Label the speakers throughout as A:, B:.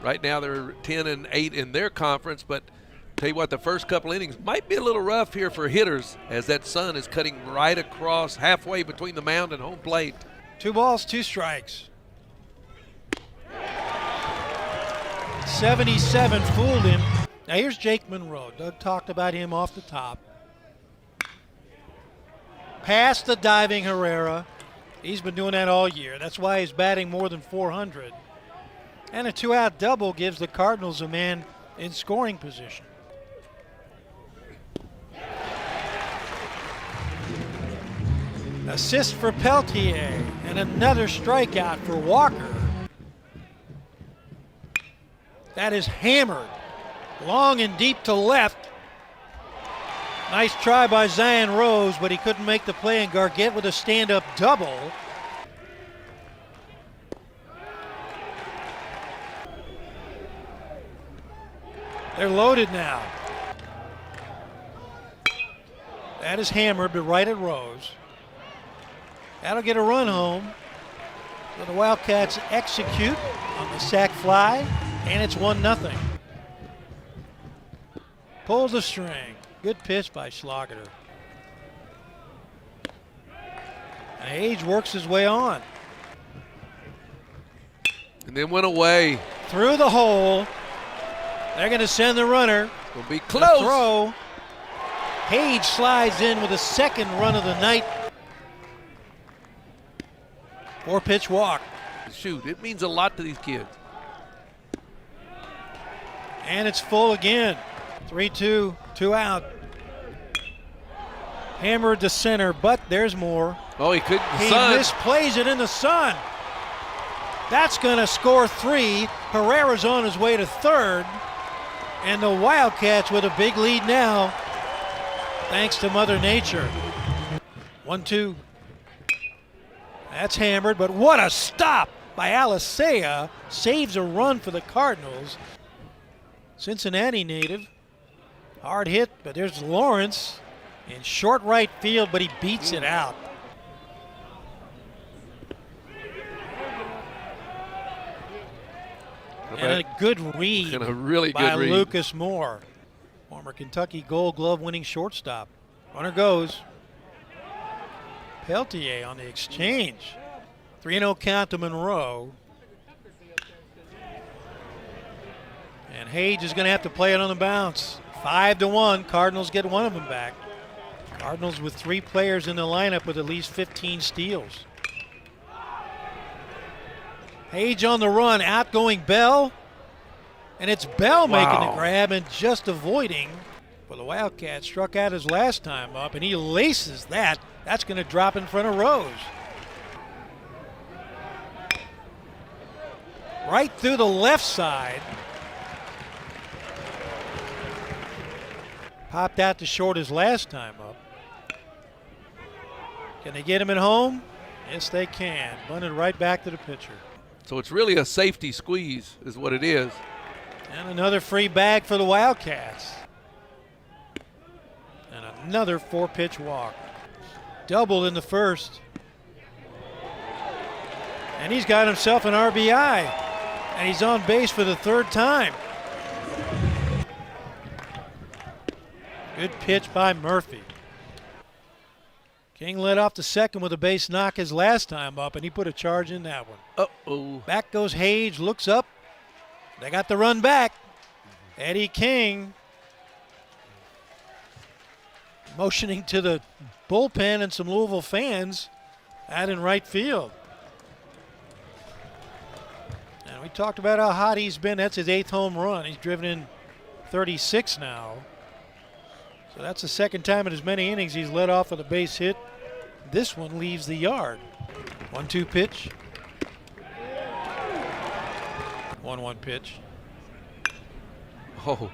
A: Right now they're 10-8 in their conference, but tell you what, the first couple innings might be a little rough here for hitters as that sun is cutting right across halfway between the mound and home plate.
B: 2 balls, 2 strikes. 77 fooled him. Now here's Jake Monroe. Doug talked about him off the top. Past the diving Herrera. He's been doing that all year. That's why he's batting more than 400. And a 2-out double gives the Cardinals a man in scoring position. Assist for Peltier and another strikeout for Walker. That is hammered. Long and deep to left. Nice try by Zion Rose, but he couldn't make the play, and Gargett with a stand-up double. They're loaded now. That is hammered, but right at Rose. That'll get a run home. So the Wildcats execute on the sac fly, and it's 1-0. Pulls the string. Good pitch by Schlager. And Age works his way on.
A: And then went away.
B: Through the hole. They're going to send the runner.
A: Will be close.
B: The throw. Page slides in with a second run of the night. 4-pitch walk.
A: Shoot, it means a lot to these kids.
B: And it's full again. 3-2, 2 out. Hammered to center, but there's more.
A: Oh, he couldn't.
B: He misplays it in the sun. That's going to score 3. Herrera's on his way to third. And the Wildcats with a big lead now, thanks to Mother Nature. 1-2. That's hammered, but what a stop by Alicea. Saves a run for the Cardinals. Cincinnati native. Hard hit, but there's Lawrence in short right field, but he beats it out. And a good read
A: and a really
B: by
A: good read.
B: Lucas Moore, former Kentucky Gold Glove winning shortstop. Runner goes. Peltier on the exchange. 3-0 count to Monroe. And Hage is going to have to play it on the bounce. 5-1. Cardinals get one of them back. Cardinals with 3 players in the lineup with at least 15 steals. Hage on the run, outgoing Bell. And it's Bell making the grab and just avoiding. Well, the Wildcat struck out his last time up, and he laces that. That's going to drop in front of Rose. Right through the left side. Popped out to short his last time up. Can they get him at home? Yes, they can. Bunted right back to the pitcher.
A: So it's really a safety squeeze is what it is.
B: And another free bag for the Wildcats. And another 4-pitch walk. Doubled in the first. And he's got himself an RBI. And he's on base for the 3rd time. Good pitch by Murphy. King led off the second with a base knock his last time up, and he put a charge in that one.
A: Uh-oh.
B: Back goes Hage, looks up. They got the run back. Eddie King motioning to the bullpen and some Louisville fans out in right field. And we talked about how hot he's been. That's his 8th home run. He's driven in 36 now. So that's the second time in as many innings he's led off with a base hit. This one leaves the yard. 1-2 pitch. 1-1 pitch.
A: Oh.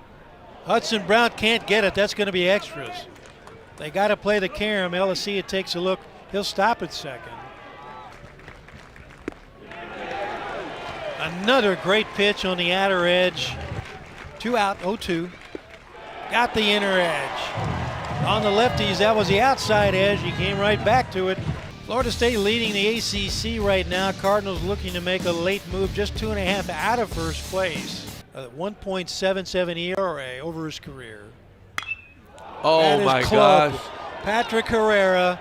B: Hudson Brown can't get it. That's going to be extras. They got to play the carom. LSC takes a look. He'll stop at second. Another great pitch on the outer edge. 2 out, 0-2. Got the inner edge. On the lefties, that was the outside edge. He came right back to it. Florida State leading the ACC right now. Cardinals looking to make a late move, just 2.5 out of first place. 1.77 ERA over his career.
A: Oh my gosh.
B: Patrick Herrera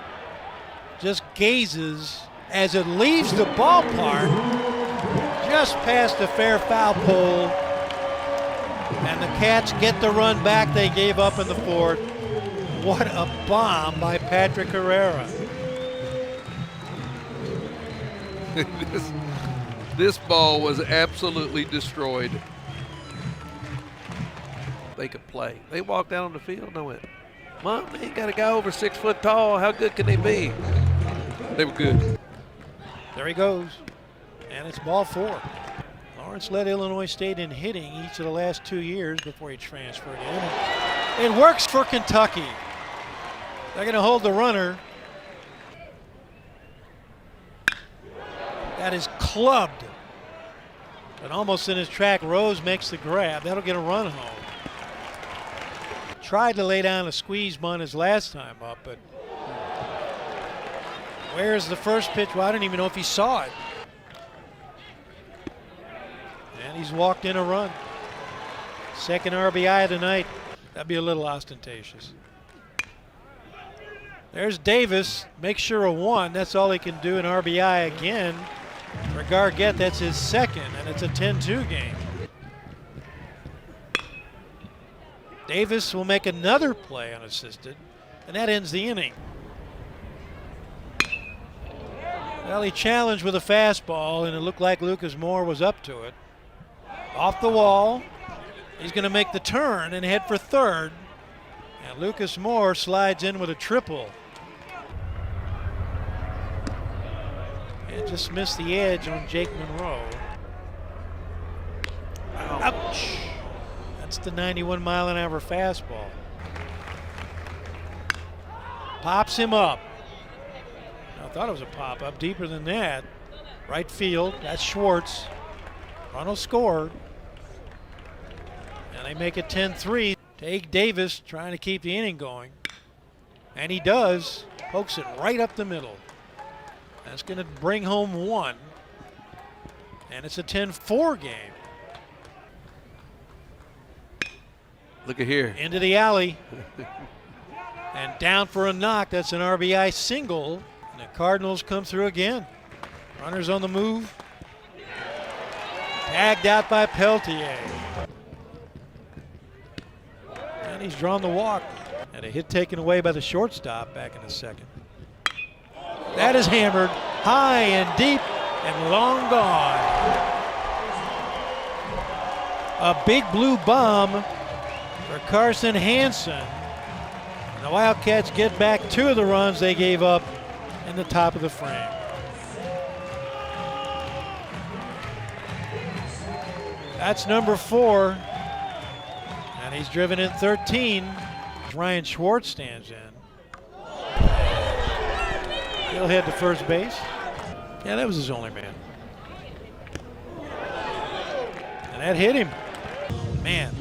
B: just gazes as it leaves the ballpark just past the fair foul pole. And the Cats get the run back they gave up in the fourth. What a bomb by Patrick Herrera.
A: This ball was absolutely destroyed. They could play. They walked out on the field and I went, Mom, they got a guy over 6 foot tall. How good can they be? They were good.
B: There he goes. And it's ball 4. Lawrence led Illinois State in hitting each of the last 2 years before he transferred in. It works for Kentucky. They're going to hold the runner. That is clubbed. But almost in his track, Rose makes the grab. That'll get a run home. Tried to lay down a squeeze bunt his last time up, but where's the first pitch? Well, I don't even know if he saw it. And he's walked in a run. Second RBI of the night. That'd be a little ostentatious. There's Davis. Make sure a 1. That's all he can do in RBI again. For Gargett, that's his second, and it's a 10-2 game. Davis will make another play unassisted, and that ends the inning. Well, he challenged with a fastball, and it looked like Lucas Moore was up to it. Off the wall. He's going to make the turn and head for third. And Lucas Moore slides in with a triple. And just missed the edge on Jake Monroe. Ouch. That's the 91-mile-an-hour fastball. Pops him up. I thought it was a pop-up. Deeper than that. Right field. That's Schwartz. Run will score. And they make it 10-3. Take Davis trying to keep the inning going. And he does. Pokes it right up the middle. That's going to bring home 1. And it's a 10-4 game.
A: Look at here.
B: Into the alley. And down for a knock. That's an RBI single. And the Cardinals come through again. Runners on the move. Tagged out by Peltier. And he's drawn the walk. And a hit taken away by the shortstop back in the second. That is hammered high and deep and long gone. A big blue bomb for Carson Hansen. And the Wildcats get back 2 of the runs they gave up in the top of the frame. That's number 4. And he's driven in 13. Ryan Schwartz stands in. He'll head to first base. Yeah, that was his only man. And that hit him. Man,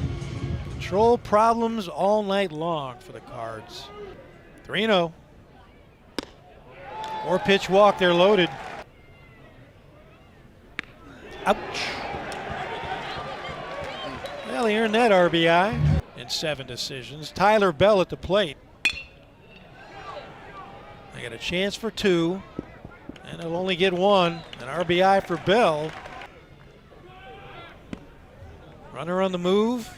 B: control problems all night long for the Cards. 3-0. 4-pitch walk, they're loaded. Ouch. Well, he earned that RBI in 7 decisions. Tyler Bell at the plate. They got a chance for 2, and they'll only get 1. An RBI for Bell. Runner on the move.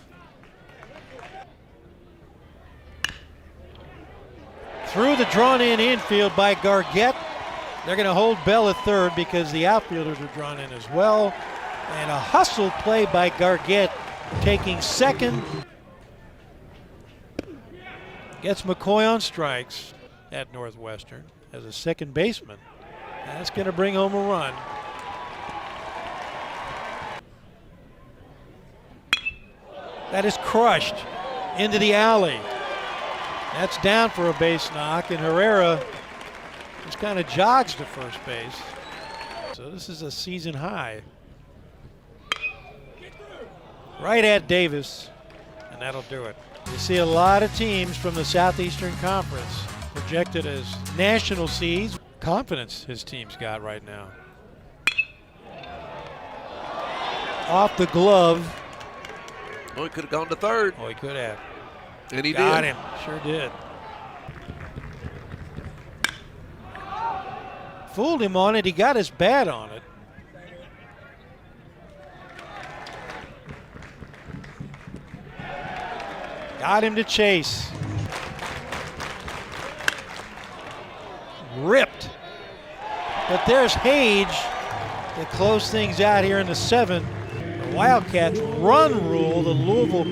B: Through the drawn-in infield by Gargett. They're going to hold Bell at third because the outfielders are drawn in as well. And a hustle play by Gargett, taking second. Gets McCoy on strikes at Northwestern as a second baseman. That's going to bring home a run. That is crushed into the alley. That's down for a base knock, and Herrera just kind of jogs to first base. So this is a season high. Right at Davis, and that'll do it. You see a lot of teams from the Southeastern Conference projected as national seeds. confidence his team's got right now. Off the glove.
A: Oh, he could have gone to third.
B: Oh, he could have.
A: And he
B: Got
A: did.
B: him. Sure did. Fooled him on it. He got his bat on it. Got him to chase. Ripped. But there's Hage to close things out here in the 7th. The Wildcats run rule the Louisville